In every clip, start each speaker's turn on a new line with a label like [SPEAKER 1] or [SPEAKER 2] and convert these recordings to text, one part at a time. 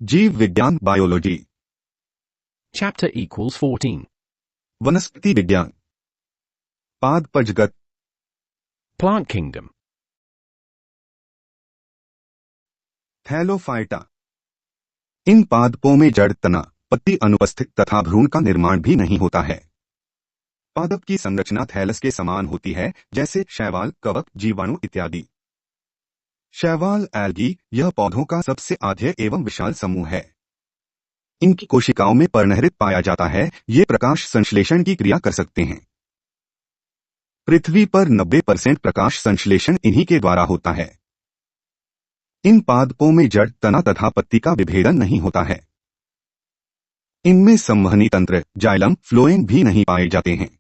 [SPEAKER 1] जीव विज्ञान biology.
[SPEAKER 2] Chapter equals 14.
[SPEAKER 1] वनस्पति विज्ञान। पादप जगत।
[SPEAKER 2] Plant kingdom.
[SPEAKER 1] थैलोफाइटा। इन पादपों में जड़, तना, पत्ती अनुपस्थित तथा भ्रूण का निर्माण भी नहीं होता है। पादप की संरचना थैलस के समान होती है, जैसे शैवाल, कवक, जीवाणु इत्यादि। शैवाल एल्गी यह पौधों का सबसे आद्य एवं विशाल समूह है। इनकी कोशिकाओं में पर्णहरित पाया जाता है। ये प्रकाश संश्लेषण की क्रिया कर सकते हैं। पृथ्वी पर 90% प्रकाश संश्लेषण इन्हीं के द्वारा होता है। इन पादपों में जड़, तना तथा पत्ती का विभेदन नहीं होता है। इनमें संवहनी तंत्र, जाइलम, फ्लोएम भी नहीं पाए जाते हैं।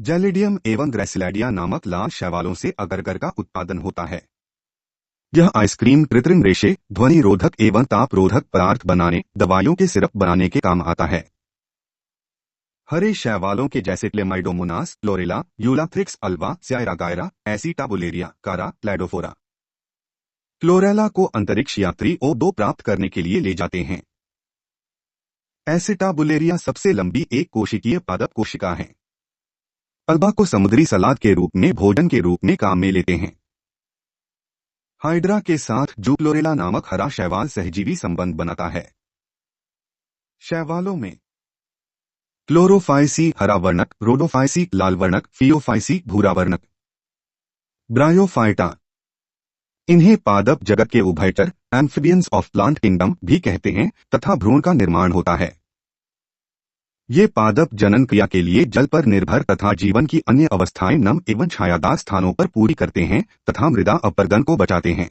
[SPEAKER 1] जेलिडियम एवं ग्रेसिलैडिया नामक लाल शैवालों से अगरगर का उत्पादन होता है। यह आइसक्रीम, कृत्रिम रेशे, ध्वनि रोधक एवं ताप रोधक पदार्थ बनाने, दवाइयों के सिरप बनाने के काम आता है। हरे शैवालों के जैसे क्लेमाइडोमोनास, क्लोरेला, यूलाथ्रिक्स अल्वा, स्याइरागायरा, एसिटाबुलेरिया, कारा, क्लैडोफोरा। क्लोरेला को अंतरिक्ष यात्री O2 प्राप्त करने के लिए ले जाते हैं। एसिटाबुलेरिया सबसे लंबी एक कोशिकीय पादप कोशिका है। अल्बा को समुद्री सलाद के रूप में भोजन के रूप में काम में लेते हैं। हाइड्रा के साथ जूक्लोरेला नामक हरा शैवाल सहजीवी संबंध बनाता है। शैवालों में क्लोरोफाइसी हरा वर्णक, रोडोफाइसी लाल वर्णक, फियोफाइसी भूरा वर्णक। ब्रायोफाइटा। इन्हें पादप जगत के उभयचर, एम्फिबियंस ऑफ प्लांट किंगडम भी कहते हैं तथा भ्रूण का निर्माण होता है। ये पादप जनन क्रिया के लिए जल पर निर्भर तथा जीवन की अन्य अवस्थाएं नम एवं छायादार स्थानों पर पूरी करते हैं तथा मृदा अपरदन को बचाते हैं।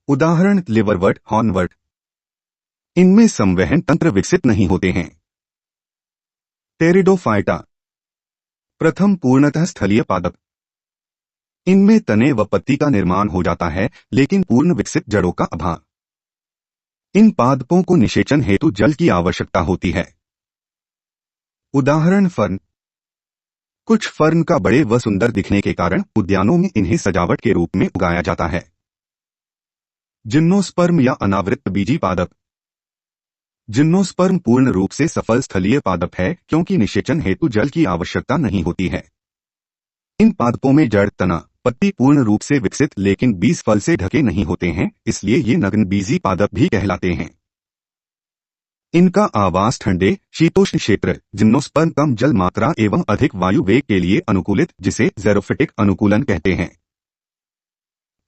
[SPEAKER 1] उदाहरण लिवरवर्ट, हॉर्नवर्ट। इनमें संवहन तंत्र विकसित नहीं होते हैं। टेरिडोफाइटा। प्रथम पूर्णतः स्थलीय पादप। इनमें तने व पत्ती का निर्माण हो जाता है, लेकिन पूर्ण विकसित जड़ों का अभाव। इन पादपों को निषेचन हेतु जल की आवश्यकता होती है। उदाहरण फर्न। कुछ फर्न का बड़े व सुंदर दिखने के कारण उद्यानों में इन्हें सजावट के रूप में उगाया जाता है। जिम्नोस्पर्म या अनावृत बीजी पादप। जिम्नोस्पर्म पूर्ण रूप से सफल स्थलीय पादप है, क्योंकि निषेचन हेतु जल की आवश्यकता नहीं होती है। इन पादपों में जड़, तना, पत्ती पूर्ण रूप से विकसित लेकिन बीज फल से ढके नहीं होते हैं, इसलिए ये नग्न बीजी पादप भी कहलाते हैं। इनका आवास ठंडे शीतोष्ण क्षेत्र, जिम्नोस्पर्म कम जल मात्रा एवं अधिक वायु वेग के लिए अनुकूलित, जिसे ज़ेरोफिटिक अनुकूलन कहते हैं।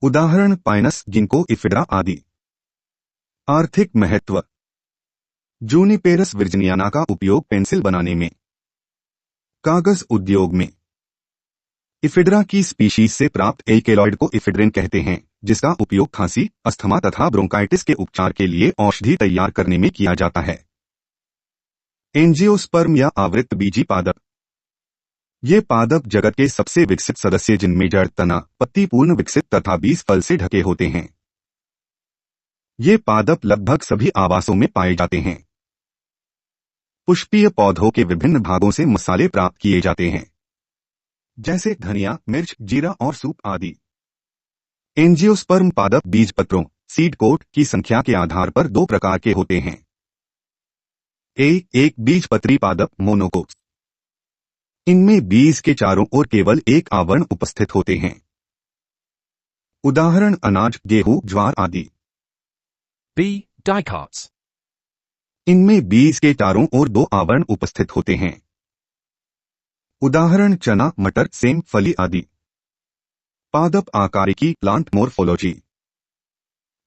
[SPEAKER 1] उदाहरण पाइनस, गिंको, इफिड्रा आदि। आर्थिक महत्व। जूनिपेरस वर्जिनियाना का उपयोग पेंसिल बनाने में, कागज उद्योग में। इफिड्रा की स्पीशीज से प्राप्त एल्केलॉइड को इफिड्रिन कहते हैं, जिसका उपयोग खांसी, अस्थमा तथा ब्रोंकाइटिस के उपचार के लिए औषधि तैयार करने में किया जाता है। एंजियोस्पर्म या आवृत बीजी पादप। ये पादप जगत के सबसे विकसित सदस्य, जिनमें जड़, तना, पत्ती पूर्ण विकसित तथा बीज फल से ढके होते हैं। ये पादप लगभग सभी आवासों में पाए जाते हैं। पुष्पीय पौधों के विभिन्न भागों से मसाले प्राप्त किए जाते हैं, जैसे धनिया, मिर्च, जीरा और सूप आदि। एंजियोस्पर्म पादप बीज पत्रों, सीड कोट की संख्या के आधार पर दो प्रकार के होते हैं। एक बीजपत्री पादप, मोनोकोट्स। इनमें बीज के चारों ओर केवल एक आवरण उपस्थित होते हैं। उदाहरण अनाज, गेहूं, ज्वार आदि।
[SPEAKER 2] B. Dicots.
[SPEAKER 1] इनमें बीज के चारों ओर दो आवरण उपस्थित होते हैं। उदाहरण चना, मटर, सेम, फली आदि। पादप आकारिकी, प्लांट मोर्फोलॉजी।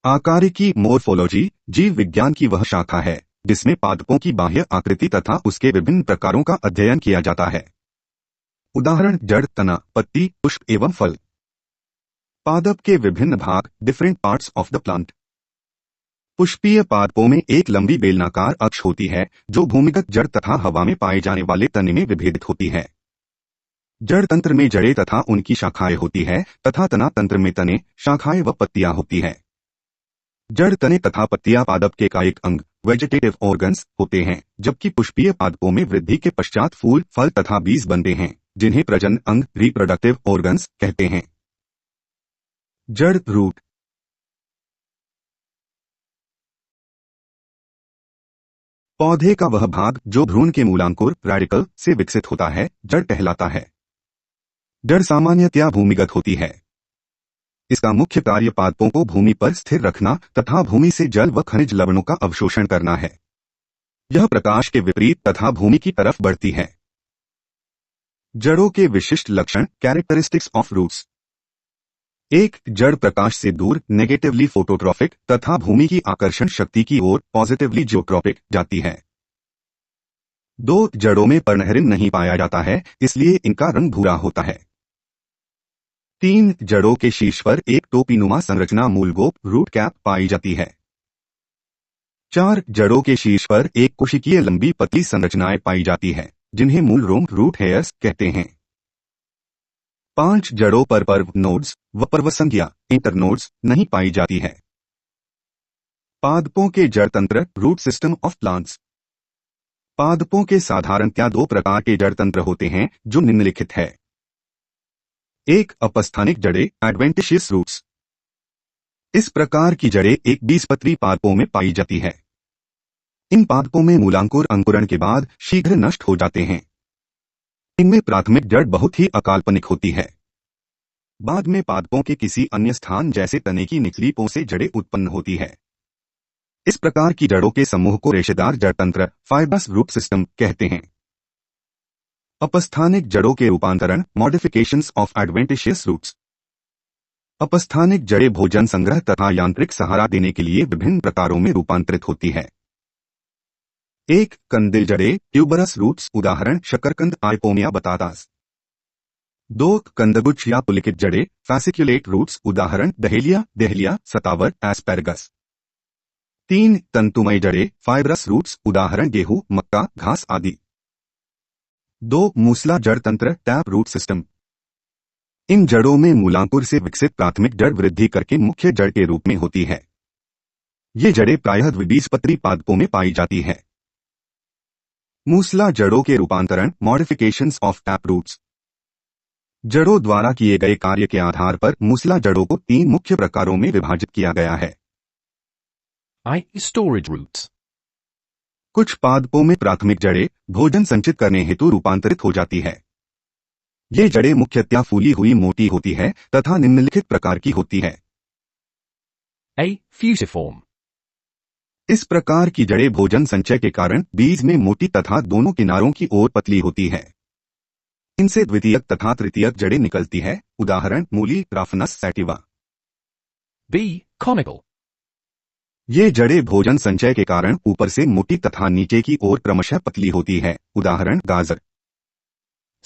[SPEAKER 1] आकारिकी मोर्फोलॉजी जीव विज्ञान की वह शाखा है जिसमें पादपों की बाह्य आकृति तथा उसके विभिन्न प्रकारों का अध्ययन किया जाता है। उदाहरण जड़, तना, पत्ती, पुष्प एवं फल। पादप के विभिन्न भाग, different parts of the plant. पुष्पीय पादपों में एक लंबी बेलनाकार अक्ष होती है, जो भूमिगत जड़ तथा हवा में पाए जाने वाले तने में विभेदित होती है। जड़ तंत्र में जड़ें तथा उनकी शाखाएं होती है तथा तना तंत्र में तने, शाखाएं व पत्तियां होती है। जड़, तने तथा पत्तियां पादप के कायिक अंग, वेजिटेटिव ऑर्गन्स होते हैं, जबकि पुष्पीय पादपों में वृद्धि के पश्चात फूल, फल तथा बीज बनते हैं, जिन्हें प्रजनन अंग, रिप्रोडक्टिव ऑर्गन्स कहते हैं। जड़, रूट। पौधे का वह भाग जो भ्रूण के मूलांकुर रेडिकल से विकसित होता है जड़ कहलाता है। जड़ सामान्यतया भूमिगत होती है। इसका मुख्य कार्य पादपों को भूमि पर स्थिर रखना तथा भूमि से जल व खनिज लवणों का अवशोषण करना है। यह प्रकाश के विपरीत तथा भूमि की तरफ बढ़ती है। जड़ों के विशिष्ट लक्षण कैरेक्टरिस्टिक्स ऑफ रूट्स। 1. जड़ प्रकाश से दूर नेगेटिवली फोटोट्रॉपिक तथा भूमि की आकर्षण शक्ति की ओर पॉजिटिवली जियोट्रॉपिक जाती है। 2. जड़ों में पर्णहरिन नहीं पाया जाता है, इसलिए इनका रंग भूरा होता है। 3. जड़ों के शीर्ष पर एक टोपीनुमा संरचना मूलगोप रूट कैप पाई जाती है। 4. जड़ों के शीर्ष पर एक कोशिकीय लंबी पतली संरचनाएं पाई जाती है जिन्हें मूल रोम रूट हेयर्स कहते हैं। 5. जड़ों पर पर्व नोड्स व पर्वसंज्ञा इंटरनोड्स नहीं पाई जाती है। पादपों के जड़ तंत्र रूट सिस्टम ऑफ प्लांट्स। पादपों के साधारणतया 2 प्रकार के जड़ तंत्र होते हैं जो निम्नलिखित है। 1. अपस्थानिक जड़ें एडवेंटिशियस रूट्स। इस प्रकार की जड़ें एक बीजपत्री पादपों में पाई जाती है। इन पादपों में मूलांकुर अंकुरण के बाद शीघ्र नष्ट हो जाते हैं। इनमें प्राथमिक जड़ बहुत ही अकाल्पनिक होती है। बाद में पादपों के किसी अन्य स्थान जैसे तने की निचली पों से जड़ें उत्पन्न होती है। इस प्रकार की जड़ों के समूह को रेशेदार जड़ तंत्र फाइब्रस रूट सिस्टम कहते हैं। अपस्थानिक जड़ों के रूपांतरण मॉडिफिकेशंस ऑफ एडवेंटिशियस रूट्स। अपस्थानिक जड़ें भोजन संग्रह तथा यांत्रिक सहारा देने के लिए विभिन्न प्रकारों में रूपांतरित होती है। 1. कंदिल जड़ें ट्यूबरस रूट्स उदाहरण शकरकंद आइपोमिया बतातास। 2. कंदगुच्छ या पुलिकित जड़ें फैसिक्युलेट रूट्स उदाहरण डहेलिया सतावर एस्पेरगस। 3. तंतुमय जड़ें फाइब्रस रूट्स उदाहरण गेहूं मक्का घास आदि। 2. मूसला जड़ तंत्र टैप रूट सिस्टम। इन जड़ों में मूलांकुर से विकसित प्राथमिक जड़ वृद्धि करके मुख्य जड़ के रूप में होती है। ये जड़ें प्रायः द्विबीजपत्री पादपों में पाई जाती है। मूसला जड़ों के रूपांतरण मॉडिफिकेशंस ऑफ टैप रूट्स। जड़ों द्वारा किए गए कार्य के आधार पर मूसला जड़ों को 3 मुख्य प्रकारों में विभाजित किया गया है।
[SPEAKER 2] I. Storage roots.
[SPEAKER 1] कुछ पादपों में प्राथमिक जड़ें भोजन संचित करने हेतु रूपांतरित हो जाती है। ये जड़ें मुख्यतया फूली हुई मोटी होती है तथा निम्नलिखित प्रकार की होती है।
[SPEAKER 2] A. Fusiform.
[SPEAKER 1] इस प्रकार की जड़ें भोजन संचय के कारण बीज में मोटी तथा दोनों किनारों की ओर पतली होती है। इनसे द्वितीयक तथा तृतीयक जड़ें निकलती है उदाहरण मूली राफनस सैटिवा।
[SPEAKER 2] B. Conical.
[SPEAKER 1] ये जड़ें भोजन संचय के कारण ऊपर से मोटी तथा नीचे की ओर क्रमशः पतली होती है उदाहरण गाजर।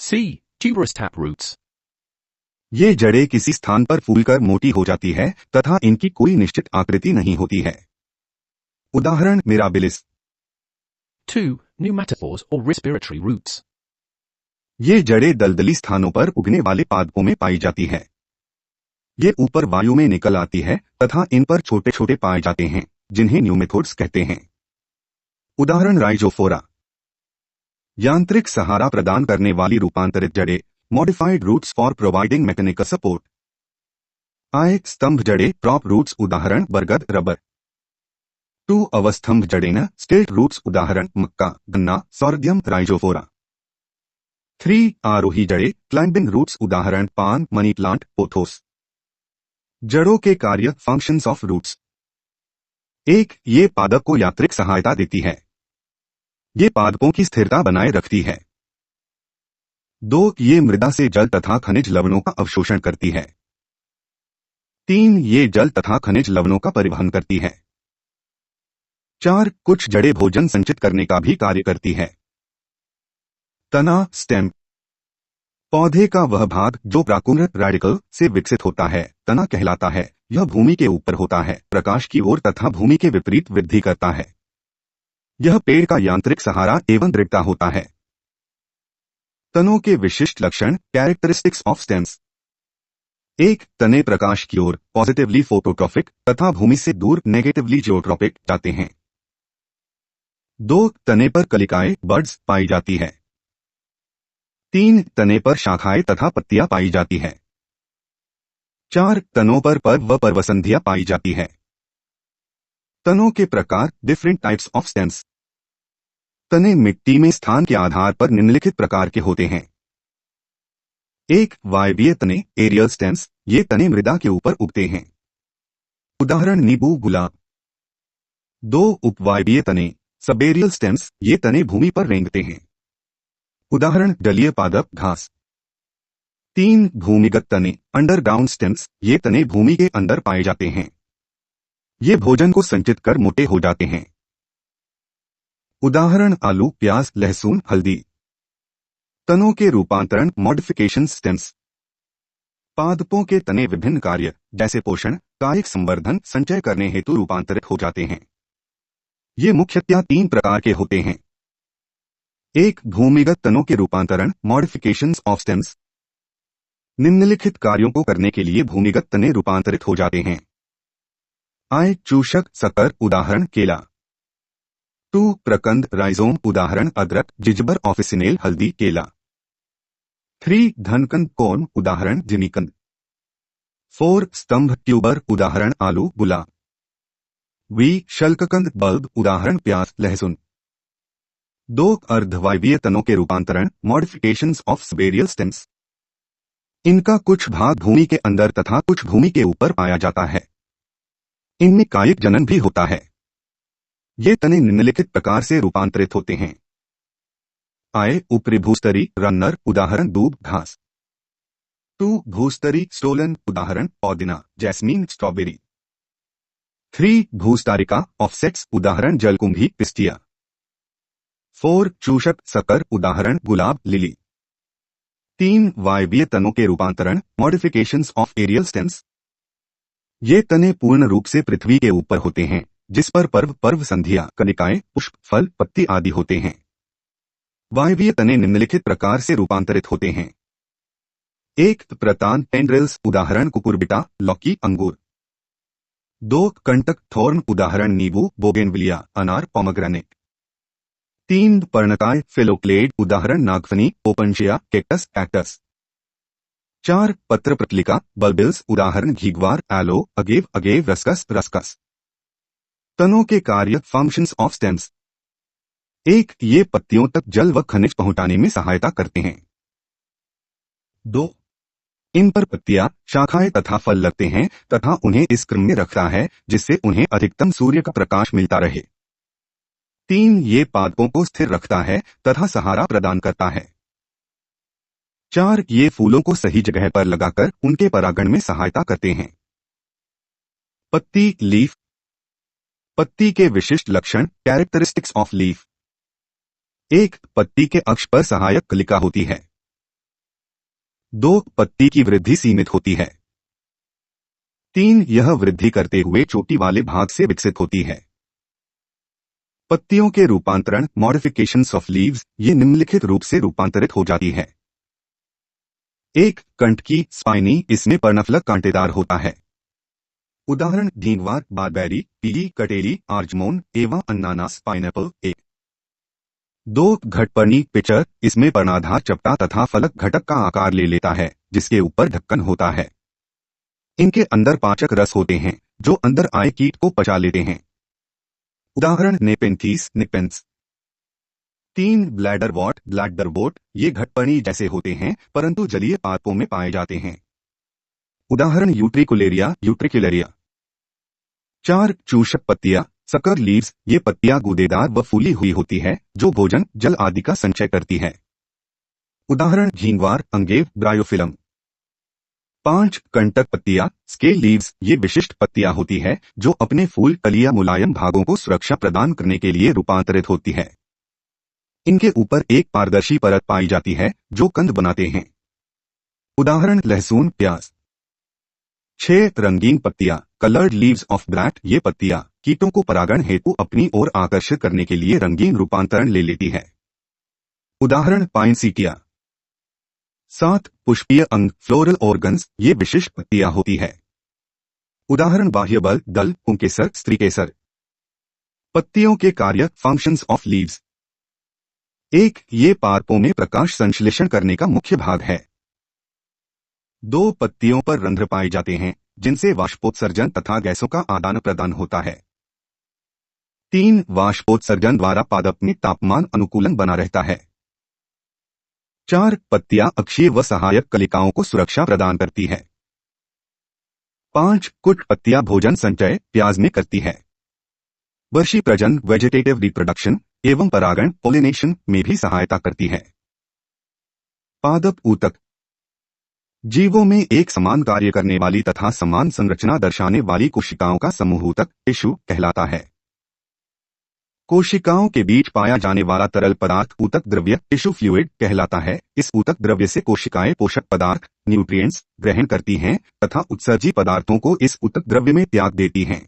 [SPEAKER 2] C. Tuberous tap roots.
[SPEAKER 1] ये जड़ें किसी स्थान पर फूलकर मोटी हो जाती है तथा इनकी कोई निश्चित आकृति नहीं होती है उदाहरण mirabilis.
[SPEAKER 2] 2. Pneumatophores or respiratory roots.
[SPEAKER 1] ये जड़ें दलदली स्थानों पर उगने वाले पादपों में पाई जाती है। ये ऊपर वायु में निकल आती है तथा इन पर छोटे छोटे पाए जाते हैं जिन्हें न्यूमेथोड्स कहते हैं उदाहरण राइजोफोरा। यांत्रिक सहारा प्रदान करने वाली रूपांतरित जड़ें modified roots for providing mechanical support. आय स्तंभ जड़ें प्रॉप रूट्स उदाहरण बरगद रबर। 2. अवस्थंभ जड़ें न स्टिल्ट रूट्स उदाहरण मक्का गन्ना सॉर्डियम राइजोफोरा। 3. आरोही जड़ें क्लाइंबिंग रूट्स उदाहरण पान मनी प्लांट पोथोस। जड़ों के कार्य फंक्शंस ऑफ रूट्स। 1. ये पादप को यांत्रिक सहायता देती है। ये पादपों की स्थिरता बनाए रखती है। 2. ये मृदा से जल तथा खनिज लवणों का अवशोषण करती है। 3. ये जल तथा खनिज लवणों का परिवहन करती है। 4. कुछ जड़ें भोजन संचित करने का भी कार्य करती है। तना स्टेम। पौधे का वह भाग जो प्राकुम्र रेडिकल से विकसित होता है तना कहलाता है। यह भूमि के ऊपर होता है, प्रकाश की ओर तथा भूमि के विपरीत वृद्धि करता है। यह पेड़ का यांत्रिक सहारा एवं दृढ़ता होता है। तनों के विशिष्ट लक्षण कैरेक्टरिस्टिक्स ऑफ स्टेम्स। 1. तने प्रकाश की ओर पॉजिटिवली फोटोट्रॉपिक तथा भूमि से दूर नेगेटिवली जियोट्रॉपिक जाते हैं। 2. तने पर कलिकाएं बड्स पाई जाती है। 3. तने पर शाखाएं तथा पत्तियां पाई जाती है। 4. तनों पर पर्व व पर्वसंधियां पाई जाती है। तनों के प्रकार डिफरेंट टाइप्स ऑफ स्टेम्स। तने मिट्टी में स्थान के आधार पर निम्नलिखित प्रकार के होते हैं। 1. वायवीय तने एरियल स्टेम्स, ये तने मृदा के ऊपर उगते हैं। उदाहरण नींबू, गुलाब। 2. उपवायवीय तने सबेरियल स्टेम्स, ये तने भूमि पर रेंगते हैं। उदाहरण जलीय पादप, घास। 3. भूमिगत तने अंडरग्राउंड स्टेम्स, ये तने भूमि के अंदर पाए जाते हैं। ये भोजन को संचित कर मोटे हो जाते हैं। उदाहरण आलू, प्याज, लहसुन, हल्दी। तनों के रूपांतरण मॉडिफिकेशन स्टेम्स। पादपों के तने विभिन्न कार्य जैसे पोषण, कायिक संवर्धन, संचय करने हेतु रूपांतरित हो जाते हैं। ये मुख्यतया 3 प्रकार के होते हैं। 1. भूमिगत तनों के रूपांतरण मॉडिफिकेशंस ऑफ स्टेम्स। निम्नलिखित कार्यों को करने के लिए भूमिगत तने रूपांतरित हो जाते हैं। आय चूषक, सकर, उदाहरण केला। 2. प्रकंद राइजोम, उदाहरण अदरक, जिंजर, ऑफिसिनेल, हल्दी, केला। 3. धनकंद कोर्म, उदाहरण जिमीकंद। 4. स्तंभ ट्यूबर, उदाहरण आलू, गुलाब। शल्ककंद बल्ब, उदाहरण प्याज, लहसुन। 2. अर्धवायवीय तनों के रूपांतरण मॉडिफिकेशंस ऑफ सबेरियल स्टेम्स। इनका कुछ भाग भूमि के अंदर तथा कुछ भूमि के ऊपर पाया जाता है। इनमें कायिक जनन भी होता है। ये तने निम्नलिखित प्रकार से रूपांतरित होते हैं। आय ऊपरी भूस्तरी, रन्नर, उदाहरण दूब, घास। 2. भूस्तरी स्टोलन, उदाहरण पौदिना, जैस्मीन, स्ट्रॉबेरी। 3. भूस्तारिका ऑफसेट्स, उदाहरण जलकुंभी, पिस्टिया। 4. चूषक सकर, उदाहरण गुलाब, लिली। 3. वायवीय तनों के रूपांतरण मॉडिफिकेशंस ऑफ एरियल स्टेम्स। ये तने पूर्ण रूप से पृथ्वी के ऊपर होते हैं, जिस पर पर्व संधियां, कनिकाएं, पुष्प, फल, पत्ती आदि होते हैं। वायवीय तने निम्नलिखित प्रकार से रूपांतरित होते हैं। 1. प्रतान टेंड्रिल्स, उदाहरण कुकुरबिटा, लौकी, अंगूर। 2. कंटक थॉर्न, उदाहरण नींबू, बोगेनविलिया, अनार, पोमेग्रेनेट। 3. पर्णकाय फिलोक्लेड, उदाहरण नागफनी, ओपनशिया, कैक्टस, कैक्टस। 4. पत्र प्रतलिका बल्बिल्स, उदाहरण घीगवार, aloe, agave, agave, ruscus, ruscus. तनों के कार्य फंक्शंस ऑफ स्टेम्स। 1. ये पत्तियों तक जल व खनिज पहुंचाने में सहायता करते हैं। 2. इन पर पत्तियां, शाखाएं तथा फल लगते हैं तथा उन्हें इस क्रम में रखता है जिससे उन्हें अधिकतम सूर्य का प्रकाश मिलता रहे। 3. ये पादपों को स्थिर रखता है तथा सहारा प्रदान करता है। 4. ये फूलों को सही जगह पर लगाकर उनके परागण में सहायता करते हैं। पत्ती लीफ। पत्ती के विशिष्ट लक्षण कैरेक्टरिस्टिक्स ऑफ लीफ। 1. पत्ती के अक्ष पर सहायक कलिका होती है। 2. पत्ती की वृद्धि सीमित होती है। 3. यह वृद्धि करते हुए चोटी वाले भाग से विकसित होती है। पत्तियों के रूपांतरण मॉडिफिकेशंस ऑफ लीव्स, ये निम्नलिखित रूप से रूपांतरित हो जाती है। 1. कंटकी स्पाइनी, इसमें पर्णफलक कांटेदार होता है। उदाहरण घींगवार, बारबेरी, पीली, कटेली, आर्जमोन एवं अनानास, पाइनएप्पल। 1. 2. घटपर्णी पिचर, इसमें पर्णाधार चपटा तथा फलक घटक का आकार ले लेता है जिसके ऊपर ढक्कन होता है। इनके अंदर पाचक रस होते हैं जो अंदर आए कीट को पचा लेते हैं। उदाहरण नेपेंथीस, निपेंस। 3. ब्लैडरवॉट, ये घटपर्णी जैसे होते हैं परंतु जलीय पादपों में पाए जाते हैं। उदाहरण यूट्रिकुलेरिया, यूट्रिकुलेरिया। 4. चूषक पत्तियां सकर लीव्स, ये पत्तियां गूदेदार व फूली हुई होती है जो भोजन, जल आदि का संचय करती है। उदाहरण घींगवार, अंगेव, ब्रायोफिलम। 5. कंटक पत्तियां स्केल लीव्स, ये विशिष्ट पत्तियां होती है जो अपने फूल, कलियां, मुलायम भागों को सुरक्षा प्रदान करने के लिए रूपांतरित होती है। इनके ऊपर एक पारदर्शी परत पाई जाती है जो कंद बनाते हैं। उदाहरण लहसुन, प्याज। 6. रंगीन पत्तियां कलर्ड लीव्स ऑफ ब्लैट, ये पत्तियां कीटों को परागण हेतु अपनी ओर आकर्षित करने के लिए रंगीन रूपांतरण ले लेती है। उदाहरण पाइनसीटिया। 7. पुष्पीय अंग फ्लोरल ऑर्गन्स, ये विशिष्ट पत्तियां होती है। उदाहरण बाह्य बल, दल, पुंकेसर, स्त्रीकेसर। पत्तियों के कार्य फंक्शंस ऑफ लीव्स। 1. ये पादपों में प्रकाश संश्लेषण करने का मुख्य भाग है। 2. पत्तियों पर रंध्र पाए जाते हैं जिनसे वाष्पोत्सर्जन तथा गैसों का आदान प्रदान होता है। 3 वाष्पोत्सर्जन द्वारा पादप में तापमान अनुकूलन बना रहता है। 4 पत्तियां अक्षीय व सहायक कलिकाओं को सुरक्षा प्रदान करती है। 5 कुछ पत्तियां भोजन संचय प्याज में करती है। वर्षी प्रजनन वेजिटेटिव रिप्रोडक्शन एवं परागण पोलिनेशन में भी सहायता करती है। पादप ऊतक जीवों में एक समान कार्य करने वाली तथा समान संरचना दर्शाने वाली कोशिकाओं का समूह ऊतक टिश्यू कहलाता है। कोशिकाओं के बीच पाया जाने वाला तरल पदार्थ ऊतक द्रव्य टिश्यू फ्लूइड कहलाता है। इस ऊतक द्रव्य से कोशिकाएं पोषक पदार्थ न्यूट्रिएंट्स ग्रहण करती हैं तथा उत्सर्जी पदार्थों को इस ऊतक द्रव्य में त्याग देती हैं।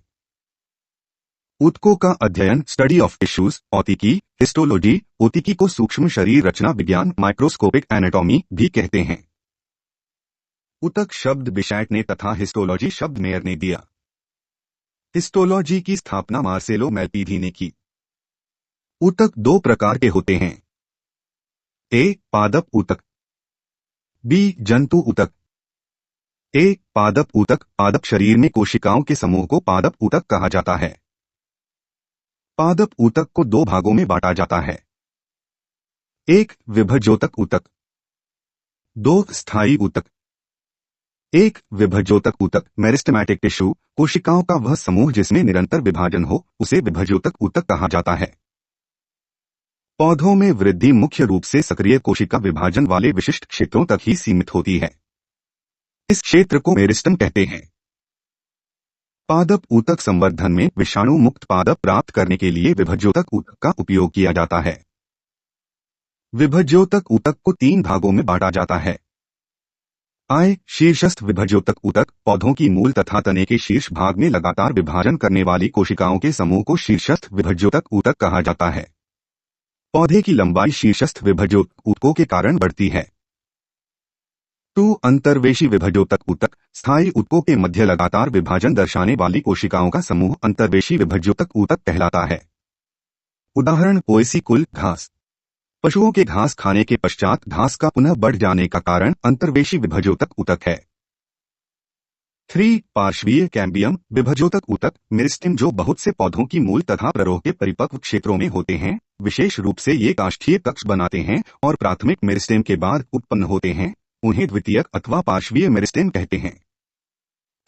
[SPEAKER 1] ऊतकों का अध्ययन स्टडी ऑफ टिश्यूज औतिकी हिस्टोलॉजी औतिकी को सूक्ष्म शरीर रचना विज्ञान माइक्रोस्कोपिक एनाटॉमी भी कहते हैं। ऊतक शब्द बिशैट ने तथा हिस्टोलॉजी शब्द मेयर ने दिया। हिस्टोलॉजी की स्थापना मार्सेलो मेलपीडी ने की। ऊतक 2 प्रकार के होते हैं। ए पादप ऊतक, बी जंतु ऊतक। ए पादप ऊतक पादप शरीर में कोशिकाओं के समूह को पादप ऊतक कहा जाता है। पादप ऊतक को 2 भागों में बांटा जाता है। 1 विभज्योतक ऊतक, 2 स्थायी ऊतक। 1 विभज्योतक ऊतक मेरिस्टेमेटिक टिश्यू कोशिकाओं का वह समूह जिसमें निरंतर विभाजन हो उसे विभज्योतक ऊतक कहा जाता है। पौधों में वृद्धि मुख्य रूप से सक्रिय कोशिका विभाजन वाले विशिष्ट क्षेत्रों तक ही सीमित होती है। इस क्षेत्र को मेरिस्टम कहते हैं। पादप ऊतक संवर्धन में विषाणु मुक्त पादप प्राप्त करने के लिए विभज्योतक ऊतक का उपयोग किया जाता है। विभज्योतक ऊतक को 3 भागों में बांटा जाता है। आय शीर्षस्थ विभज्योतक ऊतक पौधों की मूल तथा तने के शीर्ष भाग में लगातार विभाजन करने वाली कोशिकाओं के समूह को शीर्षस्थ विभज्योतक ऊतक कहा जाता है। पौधे की लंबाई शीर्षस्थ विभज्योतक ऊतकों के कारण बढ़ती है। 2 अंतर्वेशी विभज्योतक ऊतक स्थायी ऊतकों के मध्य लगातार विभाजन दर्शाने वाली कोशिकाओं का समूह अंतर्वेशी विभज्योतक ऊतक कहलाता है। उदाहरण पोएसी कुल घास। पशुओं के घास खाने के पश्चात घास का पुनः बढ़ जाने का कारण अंतर्वेशी विभज्योतक ऊतक है। 3 पार्श्वीय कैम्बियम विभज्योतक ऊतक मेरिस्टेम जो बहुत से पौधों की मूल तथा प्ररोह के परिपक्व क्षेत्रों में होते हैं। विशेष रूप से ये काष्ठीय कक्ष बनाते हैं और प्राथमिक मेरिस्टेम के बाद उत्पन्न होते हैं। उन्हें द्वितीयक अथवा पार्श्वीय मेरिस्टेम कहते हैं।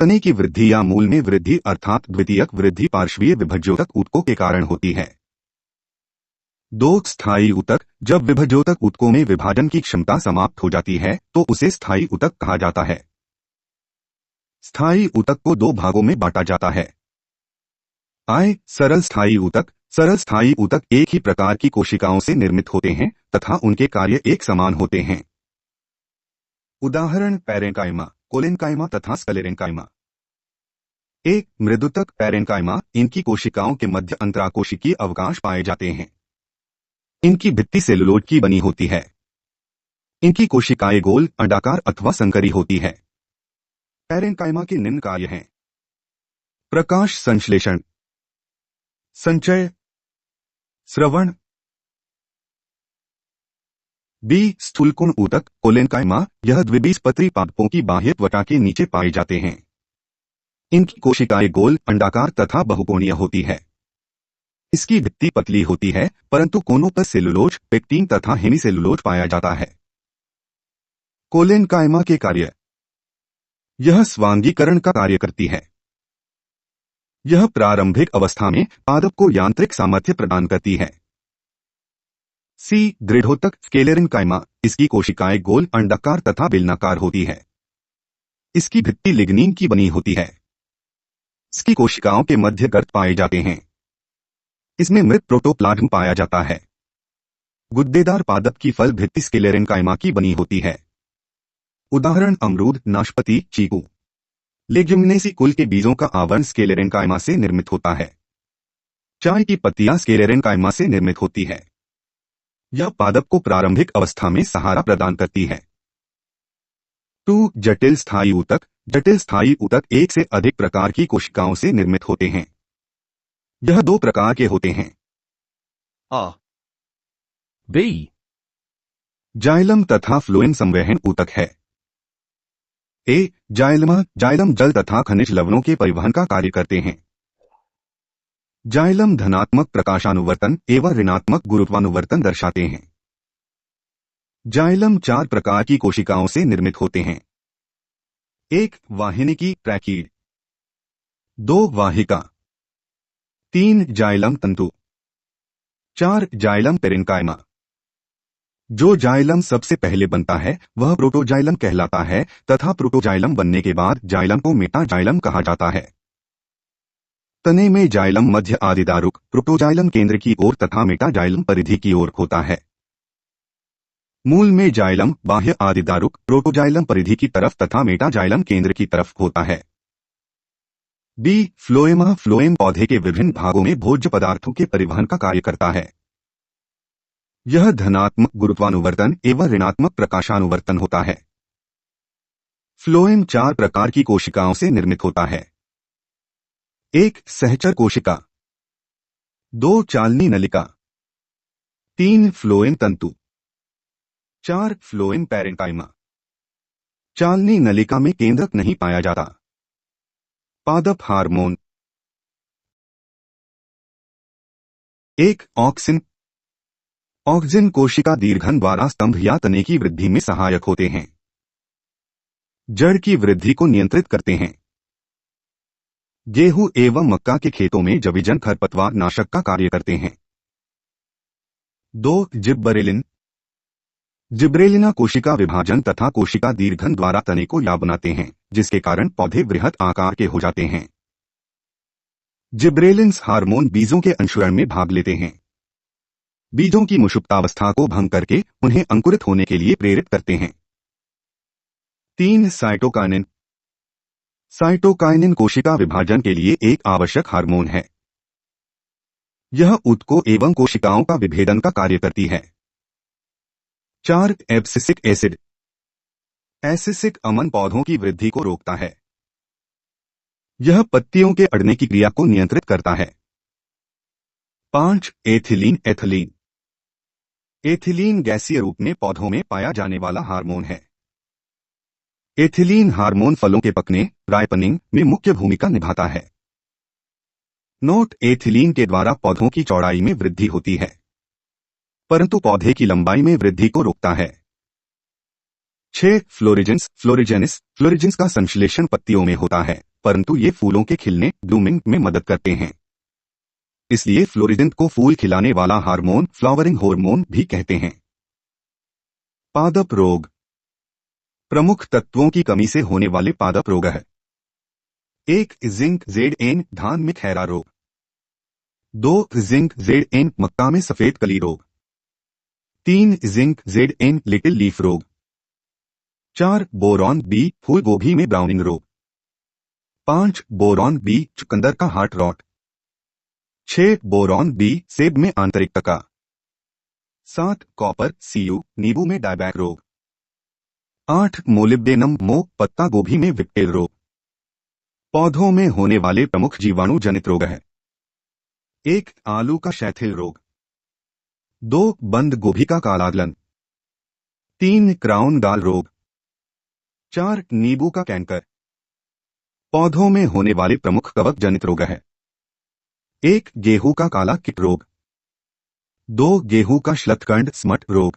[SPEAKER 1] तने की वृद्धि या मूल में वृद्धि अर्थात द्वितीयक वृद्धि पार्श्वीय विभज्योतक ऊतकों के कारण होती है। 2 स्थायी ऊतक जब विभज्योतक ऊतकों में विभाजन की क्षमता समाप्त हो जाती है तो उसे स्थायी ऊतक कहा जाता है। स्थायी ऊतक को 2 भागों में बांटा जाता है। आय सरल स्थायी ऊतक सरल स्थायी ऊतक एक ही प्रकार की कोशिकाओं से निर्मित होते हैं तथा उनके कार्य एक समान होते हैं। उदाहरण पैरेन्काइमा कोलेन्काइमा तथा स्क्लेरेन्काइमा। 1 मृदुतक पैरेन्काइमा इनकी कोशिकाओं के मध्य अंतराकोशिकीय अवकाश पाए जाते हैं। इनकी भित्ति सेलुलोज की बनी होती है। इनकी कोशिकाएं गोल अंडाकार अथवा संकरी होती है। पैरेन्काइमा के निम्न कार्य हैं। प्रकाश संश्लेषण, संचय, स्रवण। बी स्थूलकोण ऊतक कोलेन्काइमा यह द्विबीजपत्री पादपों की बाह्य त्वचा के नीचे पाए जाते हैं। इनकी कोशिकाएं गोल अंडाकार तथा बहुकोणीय होती है। इसकी भित्ति पतली होती है परंतु कोनों पर सेलुलोज पेक्टीन तथा हेमीसेलुलोज पाया जाता है। कोलेन्काइमा के कार्य यह स्वांगीकरण का कार्य करती है। यह प्रारंभिक अवस्था में पादप को यांत्रिक सामर्थ्य प्रदान करती है। सी दृढ़ोतक स्क्लेरेन्काइमा इसकी कोशिकाएं गोल अंडाकार तथा बेलनाकार होती है। इसकी भित्ति लिग्नीन की बनी होती है। इसकी कोशिकाओं के मध्य गर्त पाए जाते हैं। इसमें मृत प्रोटोप्लाज्म पाया जाता है। गुद्देदार पादप की फल भित्ति स्क्लेरेन्काइमा की बनी होती है। उदाहरण अमरूद नाशपाती चीकू। लेग्युमिनेसी कुल के बीजों का आवरण स्क्लेरेन्काइमा से निर्मित होता है। चाय की पत्तियां स्क्लेरेन्काइमा से निर्मित होती है। यह पादप को प्रारंभिक अवस्था में सहारा प्रदान करती है। 2 जटिल स्थायी ऊतक जटिल स्थायी ऊतक एक से अधिक प्रकार की कोशिकाओं से निर्मित होते हैं। यह 2 प्रकार के होते हैं।
[SPEAKER 2] A, B,
[SPEAKER 1] जाइलम तथा फ्लोएम संवहन ऊतक है। ए जाइलम जल तथा खनिज लवणों के परिवहन का कार्य करते हैं। जाइलम धनात्मक प्रकाशानुवर्तन एवं ऋणात्मक गुरुत्वानुवर्तन दर्शाते हैं। जाइलम 4 प्रकार की कोशिकाओं से निर्मित होते हैं। 1 वाहिनिकी ट्रैकीड, 2 वाहिका, 3 जाइलम तंतु, 4 जाइलम पेरेन्काइमा। जो जाइलम सबसे पहले बनता है वह प्रोटोजाइलम कहलाता है तथा प्रोटोजाइलम बनने के बाद जाइलम को मेटाजाइलम कहा जाता है। तने में जाइलम मध्य आदिदारुक प्रोटोजाइलम केंद्र की ओर तथा मेटाजाइलम परिधि की ओर होता है। मूल में जाइलम बाह्य आदिदारुक प्रोटोजाइलम परिधि की तरफ तथा मेटाजाइलम केंद्र की तरफ होता है। बी फ्लोएमा फ्लोएम पौधे के विभिन्न भागों में भोज्य पदार्थों के परिवहन का कार्य करता है। यह धनात्मक गुरुत्वानुवर्तन एवं ऋणात्मक प्रकाशानुवर्तन होता है। फ्लोएम 4 प्रकार की कोशिकाओं से निर्मित होता है। 1 सहचर कोशिका, 2 चालनी नलिका, 3 फ्लोएम तंतु, 4 फ्लोएम पैरेन्काइमा। चालनी नलिका में केंद्रक नहीं पाया जाता। पादप हार्मोन। 1 ऑक्सिन। ऑक्सिन कोशिका दीर्घन द्वारा स्तंभ या तने की वृद्धि में सहायक होते हैं। जड़ की वृद्धि को नियंत्रित करते हैं। गेहूं एवं मक्का के खेतों में जवीजन खरपतवार नाशक का कार्य करते हैं। 2 जिब्बरेलिन। जिब्रेलिना कोशिका विभाजन तथा कोशिका दीर्घन द्वारा तने को या बनाते हैं जिसके कारण पौधे बृहत आकार के हो जाते हैं। जिब्रेलिन्स हार्मोन बीजों के अंकुरण में भाग लेते हैं। बीजों की मुषुप्तावस्था को भंग करके उन्हें अंकुरित होने के लिए प्रेरित करते हैं। 3 साइटोकाइनिन। साइटोकाइनिन कोशिका विभाजन के लिए एक आवश्यक हार्मोन है। यह ऊतकों एवं कोशिकाओं का विभेदन का कार्य करती है। 4 एब्सिसिक एसिड। एसिसिक अमन पौधों की वृद्धि को रोकता है। यह पत्तियों के अड़ने की क्रिया को नियंत्रित करता है। 5 एथिलीन एथिलीन। एथिलीन गैसीय रूप में पौधों में पाया जाने वाला हार्मोन है। एथिलीन हार्मोन फलों के पकने राइपनिंग में मुख्य भूमिका निभाता है। नोट एथिलीन के द्वारा पौधों की चौड़ाई में वृद्धि होती है परंतु पौधे की लंबाई में वृद्धि को रोकता है। 6 फ्लोरिजेंस। फ्लोरिजेंस का संश्लेषण पत्तियों में होता है परंतु ये फूलों के खिलने ब्लूमिंग में मदद करते हैं। इसलिए फ्लोरिजेंट को फूल खिलाने वाला हार्मोन फ्लावरिंग हार्मोन भी कहते हैं। पादप रोग। प्रमुख तत्वों की कमी से होने वाले पादप रोग है। 1 जिंक ZN धान में खैरा रोग, 2 जिंक ZN मक्का में सफेद कली रोग, 3 जिंक ZN लिटिल लीफ रोग, 4 बोरॉन B फूल गोभी में ब्राउनिंग रोग, 5 बोरॉन B चुकंदर का हार्ट रॉट, 6 बोरॉन B सेब में आंतरिक टका, 7 कॉपर Cu नींबू में डायबैक रोग, 8 मोलिब्डेनम मो पत्ता गोभी में विक्टेल रोग। पौधों में होने वाले प्रमुख जीवाणु जनित रोग है। 1 आलू का शैथिल रोग, 2 बंद गोभी का कालाग्लन, 3 क्राउन गाल रोग, 4 नींबू का कैंकर। पौधों में होने वाले प्रमुख कवक जनित रोग है। 1 गेहूं का काला कीट रोग, 2 गेहूं का श्लथकंड स्मट रोग,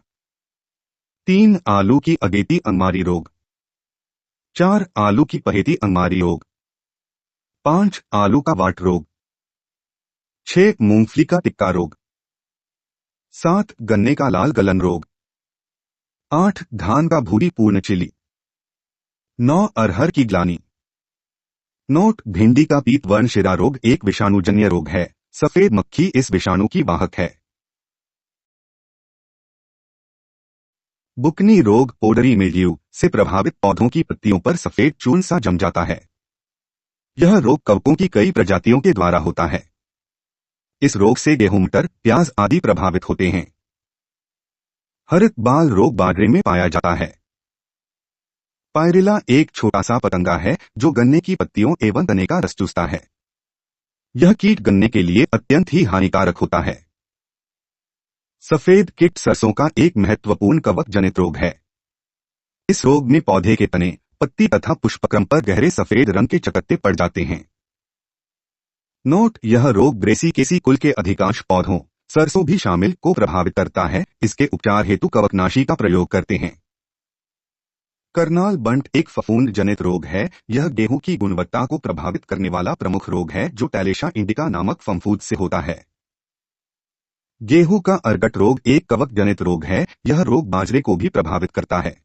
[SPEAKER 1] 3 आलू की अगेती अंगमारी रोग, 4 आलू की पहेती अंगमारी रोग, 5 आलू का वाट रोग, 6 मूंगफली का टिक्का रोग, 7 गन्ने का लाल गलन रोग, 8 धान का भूरी पूर्ण चिली, 9 अरहर की ग्लानी। नोट भिंडी का पीत वर्ण शिरा रोग एक विषाणुजन्य रोग है। सफेद मक्खी इस विषाणु की वाहक है। बुकनी रोग पोडरी मिल्ड्यू से प्रभावित पौधों की पत्तियों पर सफेद चूर्ण सा जम जाता है। यह रोग कवकों की कई प्रजातियों के द्वारा होता है। इस रोग से गेहूं, मटर, प्याज आदि प्रभावित होते हैं। हरित बाल रोग बाजरे में पाया जाता है। पायरिला एक छोटा सा पतंगा है जो गन्ने की पत्तियों एवं तने का रस चूसता है। यह कीट गन्ने के लिए अत्यंत ही हानिकारक होता है। सफेद कीट सरसों का एक महत्वपूर्ण कवक जनित रोग है। इस रोग में पौधे के तने, पत्ती तथा पुष्पक्रम पर गहरे सफेद रंग के चकत्ते पड़ जाते हैं। नोट: यह रोग ब्रेसिकेसी कुल के अधिकांश पौधों, सरसों भी शामिल, को प्रभावित करता है। इसके उपचार हेतु कवकनाशी का प्रयोग करते हैं। करनाल बंट एक फफूंद जनित रोग है। यह गेहूं की गुणवत्ता को प्रभावित करने वाला प्रमुख रोग है जो टैलेशा इंडिका नामक फफूंद से होता है। गेहूं का अर्गट रोग एक कवक जनित रोग है। यह रोग बाजरे को भी प्रभावित करता है।